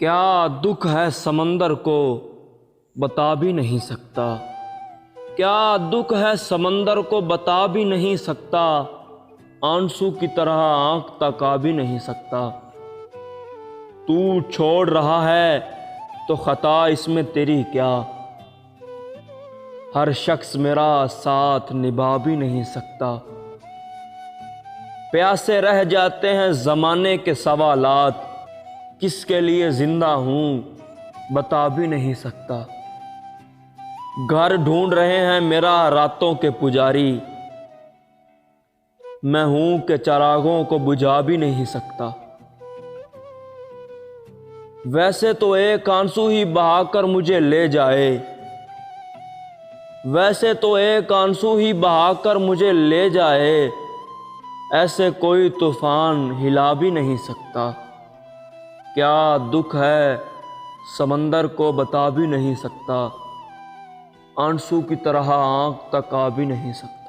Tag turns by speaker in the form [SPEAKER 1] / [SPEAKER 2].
[SPEAKER 1] क्या दुख है समंदर को बता भी नहीं सकता, क्या दुख है समंदर को बता भी नहीं सकता, आंसू की तरह आंख तका भी नहीं सकता। तू छोड़ रहा है तो खता इसमें तेरी क्या, हर शख्स मेरा साथ निभा भी नहीं सकता। प्यासे रह जाते हैं ज़माने के सवालात, किसके लिए जिंदा हूँ बता भी नहीं सकता। घर ढूंढ रहे हैं मेरा रातों के पुजारी, मैं हूं कि चरागों को बुझा भी नहीं सकता। वैसे तो एक आंसू ही बहाकर मुझे ले जाए, वैसे तो एक आंसू ही बहाकर मुझे ले जाए, ऐसे कोई तूफान हिला भी नहीं सकता। क्या दुख है समंदर को बता भी नहीं सकता, आंसू की तरह आंख तका भी नहीं सकता।